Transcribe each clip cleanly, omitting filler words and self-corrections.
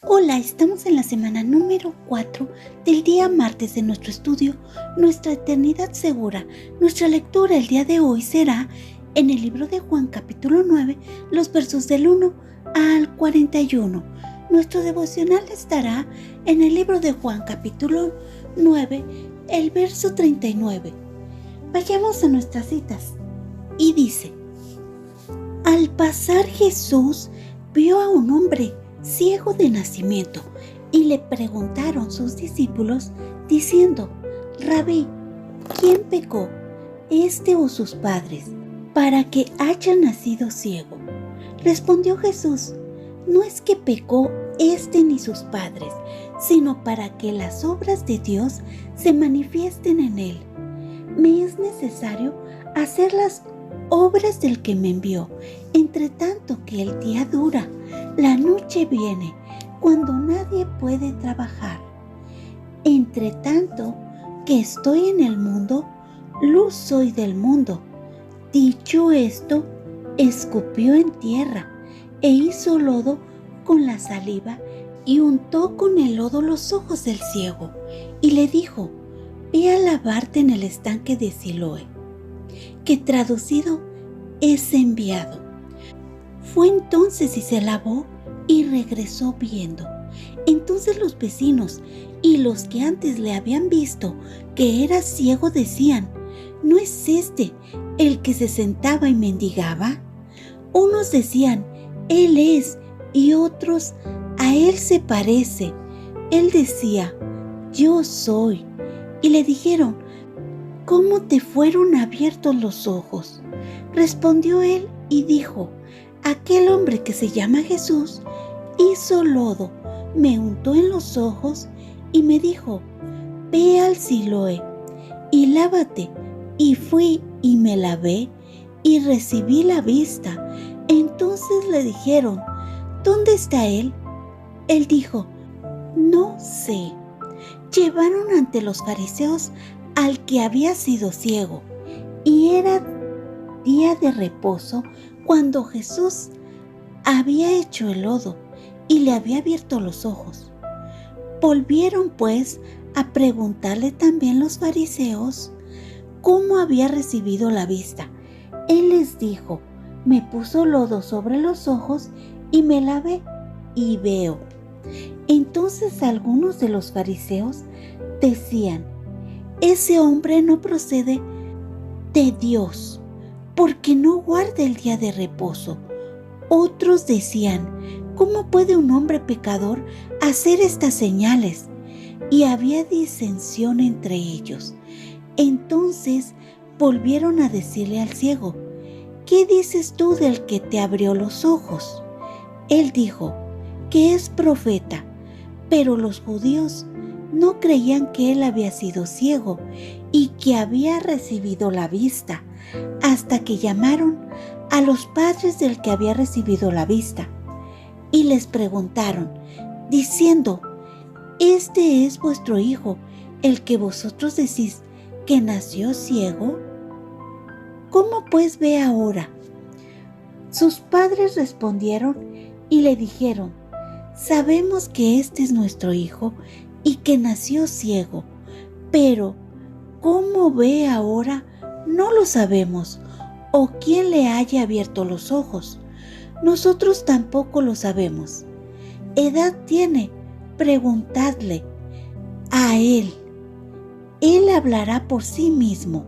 Hola, estamos en la semana número 4 del día martes de nuestro estudio Nuestra Eternidad Segura. Nuestra lectura el día de hoy será en el libro de Juan capítulo 9, los versos del 1 al 41. Nuestro devocional estará en el libro de Juan capítulo 9, el verso 39. Vayamos a nuestras citas. Y dice: Al pasar Jesús vio a un hombre ciego de nacimiento, y le preguntaron sus discípulos, diciendo: Rabí, ¿quién pecó, este o sus padres, para que haya nacido ciego? Respondió Jesús: No es que pecó este ni sus padres, sino para que las obras de Dios se manifiesten en él. Me es necesario hacer las obras del que me envió, entre tanto que el día dura. La noche viene, cuando nadie puede trabajar. Entre tanto que estoy en el mundo, luz soy del mundo. Dicho esto, escupió en tierra, e hizo lodo con la saliva, y untó con el lodo los ojos del ciego, y le dijo: Ve a lavarte en el estanque de Siloé, que traducido es enviado. Fue entonces y se lavó, y regresó viendo. Entonces los vecinos y los que antes le habían visto que era ciego decían: ¿No es este el que se sentaba y mendigaba? Unos decían: Él es, y otros: A él se parece. Él decía: Yo soy. Y le dijeron: ¿Cómo te fueron abiertos los ojos? Respondió él y dijo: Aquel hombre que se llama Jesús hizo lodo, me untó en los ojos y me dijo: Ve al Siloé y lávate. Y fui y me lavé y recibí la vista. Entonces le dijeron: ¿Dónde está él? Él dijo: No sé. Llevaron ante los fariseos al que había sido ciego, y era día de reposo cuando Jesús había hecho el lodo y le había abierto los ojos. Volvieron pues a preguntarle también los fariseos cómo había recibido la vista. Él les dijo: Me puso lodo sobre los ojos y me lavé, y veo. Entonces algunos de los fariseos decían: Ese hombre no procede de Dios, porque no guarda el día de reposo. Otros decían: ¿Cómo puede un hombre pecador hacer estas señales? Y había disensión entre ellos. Entonces volvieron a decirle al ciego: ¿Qué dices tú del que te abrió los ojos? Él dijo que es profeta, pero los judíos no creían que él había sido ciego y que había recibido la vista, hasta que llamaron a los padres del que había recibido la vista y les preguntaron, diciendo: ¿Este es vuestro hijo, el que vosotros decís que nació ciego? ¿Cómo pues ve ahora? Sus padres respondieron y le dijeron: Sabemos que este es nuestro hijo y que nació ciego, pero ¿cómo ve ahora? No lo sabemos, o quién le haya abierto los ojos. Nosotros tampoco lo sabemos. ¿Edad tiene? Preguntadle a él. Él hablará por sí mismo.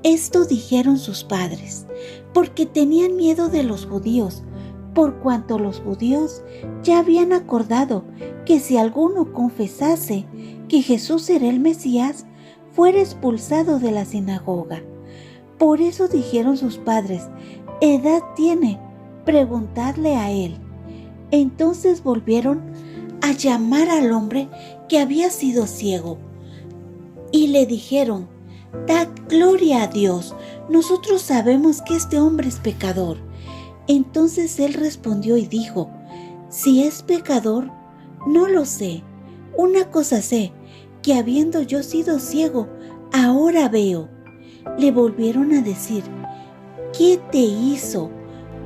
Esto dijeron sus padres, porque tenían miedo de los judíos, por cuanto los judíos ya habían acordado que si alguno confesase que Jesús era el Mesías, fuera expulsado de la sinagoga. Por eso dijeron sus padres: ¿Edad tiene? Preguntadle a él. Entonces volvieron a llamar al hombre que había sido ciego y le dijeron: Da gloria a Dios, nosotros sabemos que este hombre es pecador. Entonces él respondió y dijo: Si es pecador, no lo sé. Una cosa sé, que habiendo yo sido ciego, ahora veo. Le volvieron a decir: ¿Qué te hizo?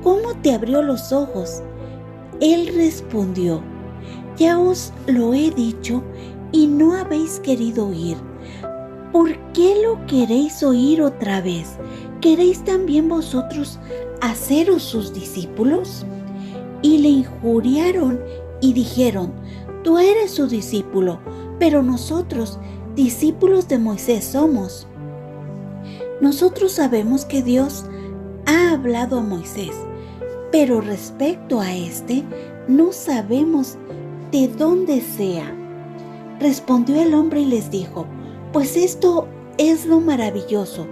¿Cómo te abrió los ojos? Él respondió: Ya os lo he dicho y no habéis querido oír. ¿Por qué lo queréis oír otra vez? ¿Queréis también vosotros haceros sus discípulos? Y le injuriaron y dijeron: tú eres su discípulo, pero nosotros, discípulos de Moisés somos. Nosotros sabemos que Dios ha hablado a Moisés, pero respecto a este, no sabemos de dónde sea. Respondió el hombre y les dijo: pues esto es lo maravilloso,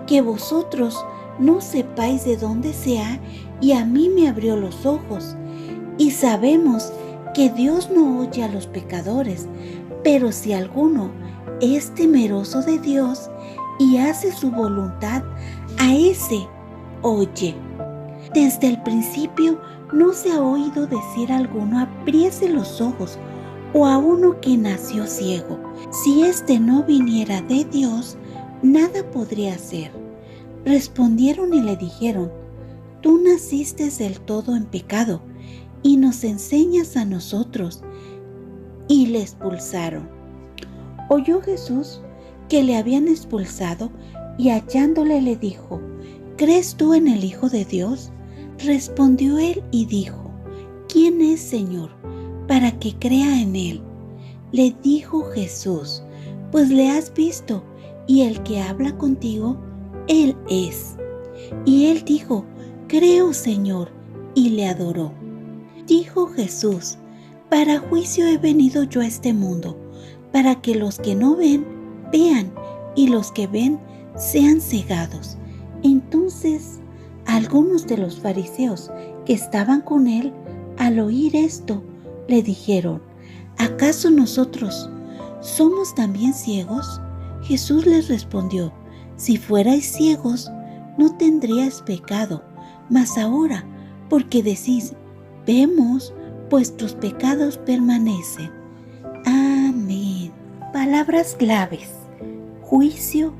que vosotros no sepáis de dónde sea, y a mí me abrió los ojos. Y sabemos que Dios no oye a los pecadores, pero si alguno es temeroso de Dios y hace su voluntad, a ese oye. Desde el principio no se ha oído decir a alguno: abriese los ojos, o a uno que nació ciego. Si éste no viniera de Dios, nada podría hacer. Respondieron y le dijeron: tú naciste del todo en pecado, y nos enseñas a nosotros. Y le expulsaron. Oyó Jesús que le habían expulsado, y hallándole le dijo: ¿crees tú en el Hijo de Dios? Respondió él y dijo: ¿quién es, Señor, para que crea en él? Le dijo Jesús: pues le has visto, y el que habla contigo, él es. Y él dijo: creo, Señor, y le adoró. Dijo Jesús: para juicio he venido yo a este mundo, para que los que no ven, vean, y los que ven, sean cegados. Entonces, algunos de los fariseos que estaban con él, al oír esto, le dijeron: ¿acaso nosotros somos también ciegos? Jesús les respondió: si fuerais ciegos, no tendríais pecado, mas ahora, porque decís: vemos, vuestros pecados permanecen. Amén. Palabras claves: juicio,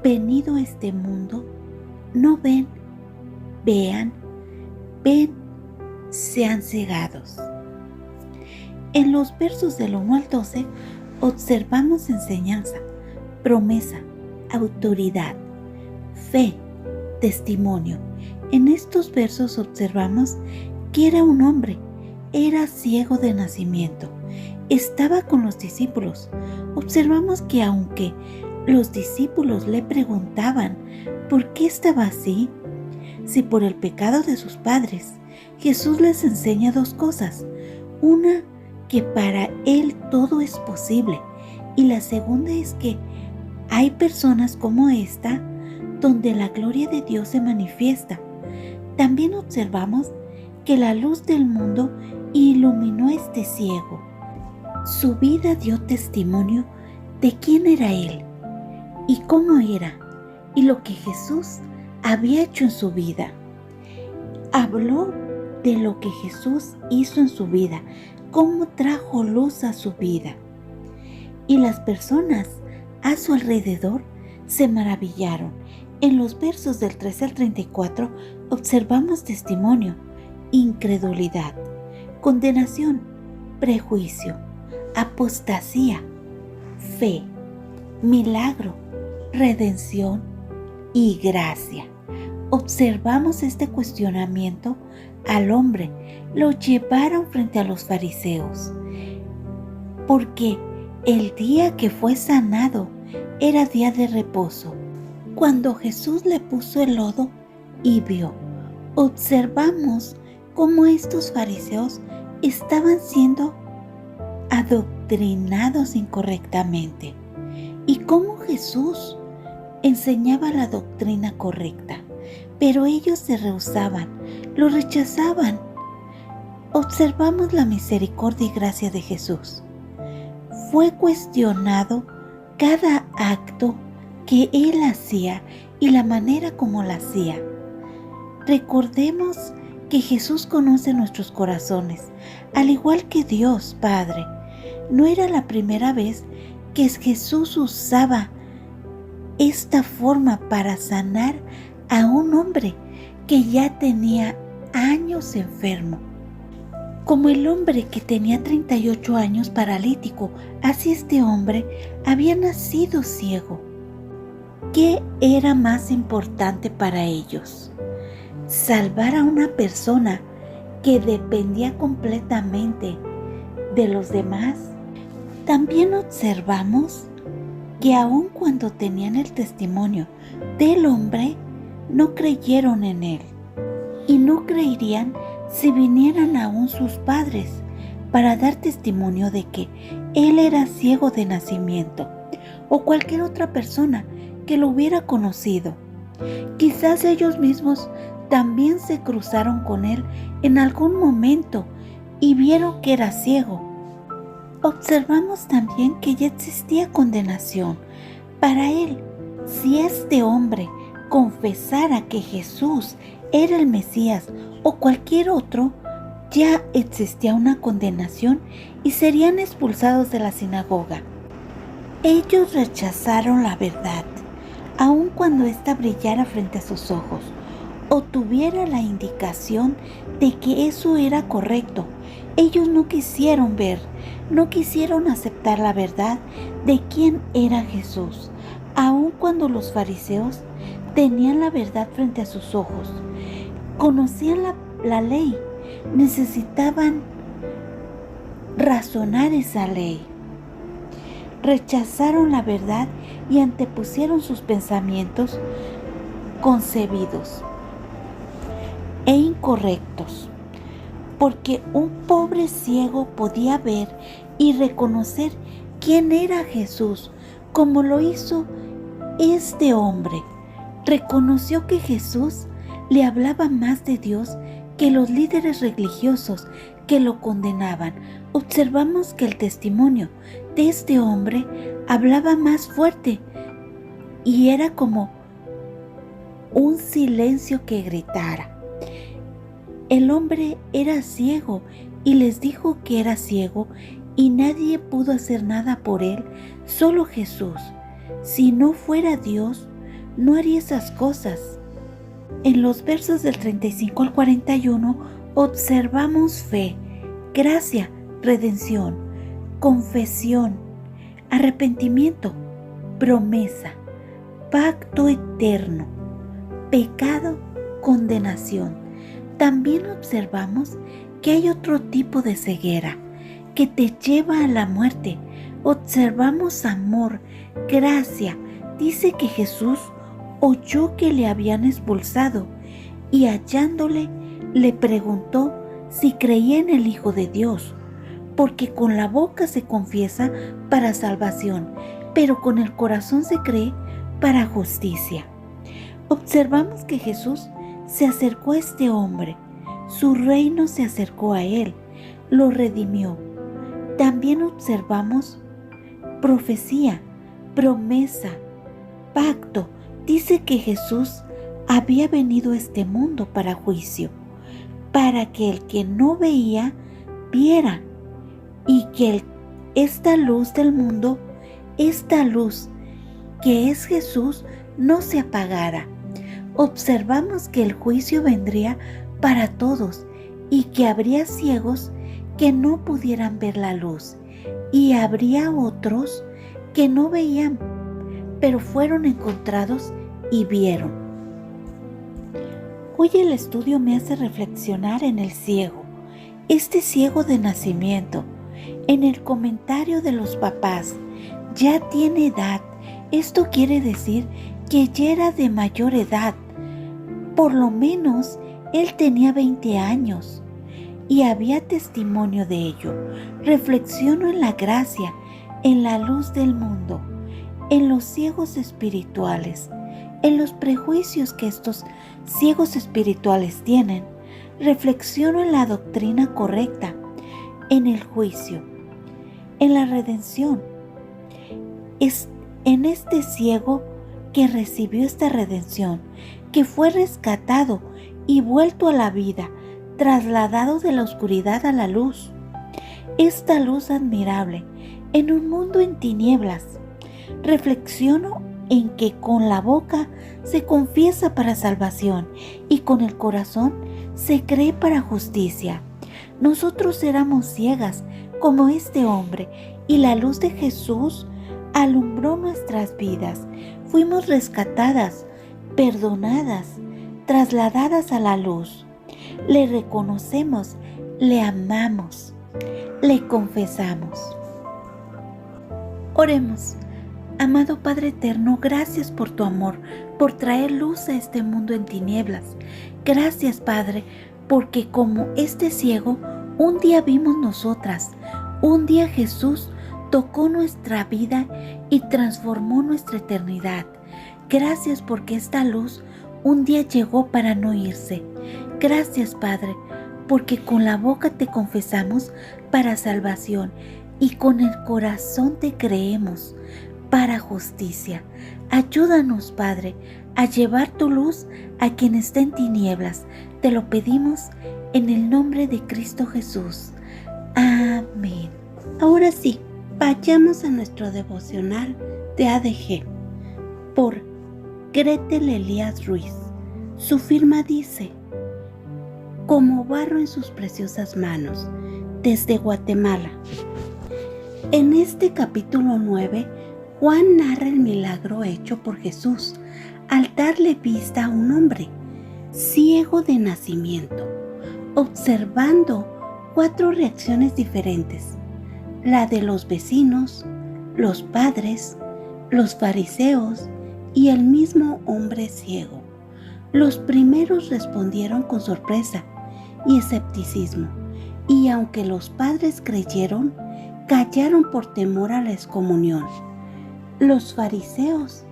venido a este mundo, no ven, vean, ven, sean cegados. En los versos del 1 al 12 observamos enseñanza, promesa, autoridad, fe, testimonio. En estos versos observamos que era un hombre, era ciego de nacimiento, estaba con los discípulos. Observamos que aunque los discípulos le preguntaban por qué estaba así, si por el pecado de sus padres, Jesús les enseña dos cosas: una, que para Él todo es posible, y la segunda es que hay personas como esta donde la gloria de Dios se manifiesta. También observamos que la luz del mundo iluminó a este ciego. Su vida dio testimonio de quién era Él y cómo era, y lo que Jesús había hecho en su vida. Habló de lo que Jesús hizo en su vida, cómo trajo luz a su vida. Y las personas a su alrededor se maravillaron. En los versos del 13 al 34 observamos testimonio, incredulidad, condenación, prejuicio, apostasía, fe, milagro, redención y gracia. Observamos este cuestionamiento al hombre, lo llevaron frente a los fariseos, porque el día que fue sanado era día de reposo. Cuando Jesús le puso el lodo y vio, observamos cómo estos fariseos estaban siendo adoctrinados incorrectamente y cómo Jesús enseñaba la doctrina correcta, pero ellos se rehusaban, lo rechazaban. Observamos la misericordia y gracia de Jesús. Fue cuestionado cada acto que Él hacía y la manera como lo hacía. Recordemos que Jesús conoce nuestros corazones, al igual que Dios Padre. No era la primera vez que Jesús usaba esta forma para sanar a un hombre que ya tenía años enfermo. Como el hombre que tenía 38 años paralítico, así este hombre había nacido ciego. ¿Qué era más importante para ellos? ¿Salvar a una persona que dependía completamente de los demás? También observamos que aun cuando tenían el testimonio del hombre, no creyeron en él, y no creerían si vinieran aún sus padres para dar testimonio de que él era ciego de nacimiento, o cualquier otra persona que lo hubiera conocido. Quizás ellos mismos también se cruzaron con él en algún momento y vieron que era ciego. Observamos también que ya existía condenación para él. Si este hombre confesara que Jesús era el Mesías o cualquier otro, ya existía una condenación y serían expulsados de la sinagoga. Ellos rechazaron la verdad, aun cuando ésta brillara frente a sus ojos o tuviera la indicación de que eso era correcto. Ellos no quisieron ver, no quisieron aceptar la verdad de quién era Jesús, aun cuando los fariseos tenían la verdad frente a sus ojos. Conocían la ley, necesitaban razonar esa ley. Rechazaron la verdad y antepusieron sus pensamientos concebidos e incorrectos, porque un pobre ciego podía ver y reconocer quién era Jesús, como lo hizo este hombre. Reconoció que Jesús le hablaba más de Dios que los líderes religiosos que lo condenaban. Observamos que el testimonio de este hombre hablaba más fuerte y era como un silencio que gritara. El hombre era ciego y les dijo que era ciego y nadie pudo hacer nada por él, solo Jesús. Si no fuera Dios, no haría esas cosas. En los versos del 35 al 41 observamos fe, gracia, redención, confesión, arrepentimiento, promesa, pacto eterno, pecado, condenación. También observamos que hay otro tipo de ceguera que te lleva a la muerte. Observamos amor, gracia. Dice que Jesús oyó que le habían expulsado y hallándole le preguntó si creía en el Hijo de Dios, porque con la boca se confiesa para salvación, pero con el corazón se cree para justicia. Observamos que Jesús se acercó a este hombre, su reino se acercó a él, lo redimió. También observamos profecía, promesa, pacto. Dice que Jesús había venido a este mundo para juicio, para que el que no veía, viera, y que esta luz del mundo, esta luz que es Jesús, no se apagara. Observamos que el juicio vendría para todos y que habría ciegos que no pudieran ver la luz y habría otros que no veían, pero fueron encontrados y vieron. Hoy el estudio me hace reflexionar en el ciego, este ciego de nacimiento. En el comentario de los papás, ya tiene edad. Esto quiere decir que ya era de mayor edad. Por lo menos él tenía 20 años y había testimonio de ello. Reflexiono en la gracia, en la luz del mundo, en los ciegos espirituales, en los prejuicios que estos ciegos espirituales tienen. Reflexiono en la doctrina correcta, en el juicio, en la redención. Es en este ciego que recibió esta redención, que fue rescatado y vuelto a la vida, trasladado de la oscuridad a la luz. Esta luz admirable en un mundo en tinieblas. Reflexiono en que con la boca se confiesa para salvación y con el corazón se cree para justicia. Nosotros éramos ciegas como este hombre y la luz de Jesús alumbró nuestras vidas. Fuimos rescatadas, perdonadas, trasladadas a la luz. Le reconocemos, le amamos, le confesamos. Oremos. Amado Padre Eterno, gracias por tu amor, por traer luz a este mundo en tinieblas. Gracias, Padre, porque como este ciego, un día vimos nosotras, un día Jesús tocó nuestra vida y transformó nuestra eternidad. Gracias porque esta luz un día llegó para no irse. Gracias, Padre, porque con la boca te confesamos para salvación y con el corazón te creemos para justicia. Ayúdanos, Padre, a llevar tu luz a quien está en tinieblas. Te lo pedimos en el nombre de Cristo Jesús. Amén. Ahora sí, vayamos a nuestro devocional de ADG por Gretel Elías Ruiz. Su firma dice: como barro en sus preciosas manos, desde Guatemala. En este capítulo 9, Juan narra el milagro hecho por Jesús al darle vista a un hombre ciego de nacimiento, observando 4 reacciones diferentes: la de los vecinos, los padres, los fariseos y el mismo hombre ciego. Los primeros respondieron con sorpresa y escepticismo, y aunque los padres creyeron, callaron por temor a la excomunión. Los fariseos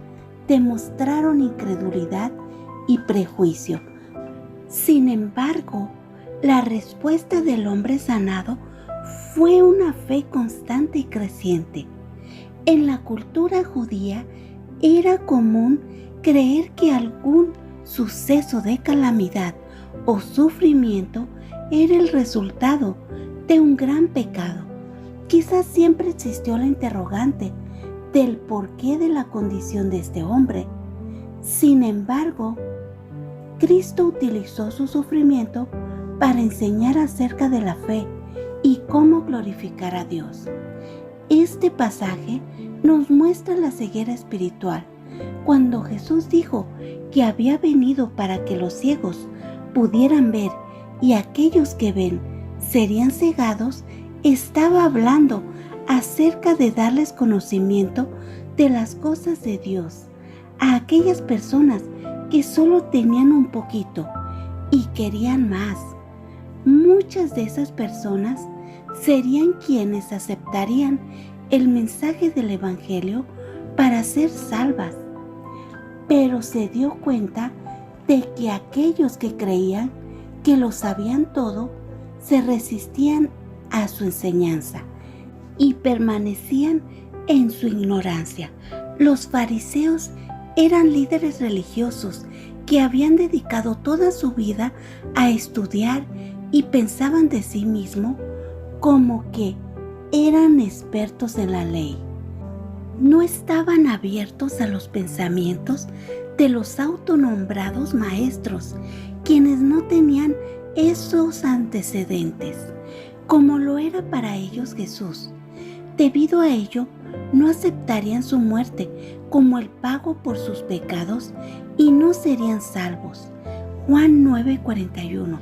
demostraron incredulidad y prejuicio. Sin embargo, la respuesta del hombre sanado fue una fe constante y creciente. En la cultura judía era común creer que algún suceso de calamidad o sufrimiento era el resultado de un gran pecado. Quizás siempre existió la interrogante del porqué de la condición de este hombre. Sin embargo, Cristo utilizó su sufrimiento para enseñar acerca de la fe y cómo glorificar a Dios. Este pasaje nos muestra la ceguera espiritual, cuando Jesús dijo que había venido para que los ciegos pudieran ver y aquellos que ven serían cegados. Estaba hablando acerca de darles conocimiento de las cosas de Dios a aquellas personas que solo tenían un poquito y querían más. Muchas de esas personas serían quienes aceptarían el mensaje del Evangelio para ser salvas, pero se dio cuenta de que aquellos que creían que lo sabían todo se resistían a su enseñanza y permanecían en su ignorancia. Los fariseos eran líderes religiosos que habían dedicado toda su vida a estudiar y pensaban de sí mismos como que eran expertos en la ley. No estaban abiertos a los pensamientos de los autonombrados maestros, quienes no tenían esos antecedentes, como lo era para ellos Jesús. Debido a ello, no aceptarían su muerte como el pago por sus pecados y no serían salvos. Juan 9:41.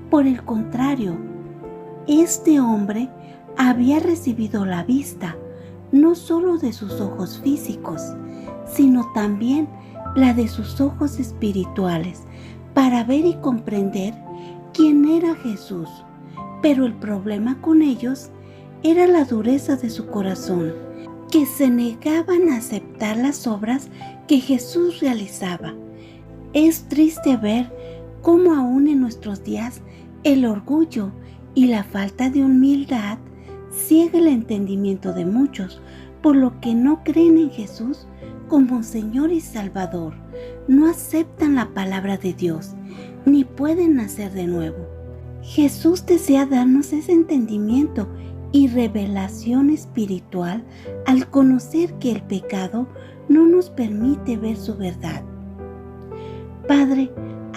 Por el contrario, este hombre había recibido la vista, no solo de sus ojos físicos, sino también la de sus ojos espirituales, para ver y comprender quién era Jesús. Pero el problema con ellos era la dureza de su corazón, que se negaban a aceptar las obras que Jesús realizaba. Es triste ver cómo aún en nuestros días el orgullo y la falta de humildad ciega el entendimiento de muchos, por lo que no creen en Jesús como Señor y Salvador, no aceptan la palabra de Dios, ni pueden nacer de nuevo. Jesús desea darnos ese entendimiento y revelación espiritual al conocer que el pecado no nos permite ver su verdad. Padre,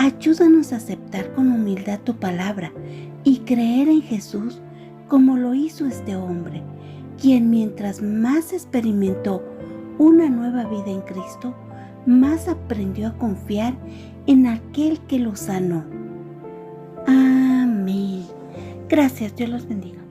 Ayúdanos a aceptar con humildad tu palabra y creer en Jesús como lo hizo este hombre, quien mientras más experimentó una nueva vida en Cristo, más aprendió a confiar en aquel que lo sanó. Amén. Gracias, Dios los bendiga.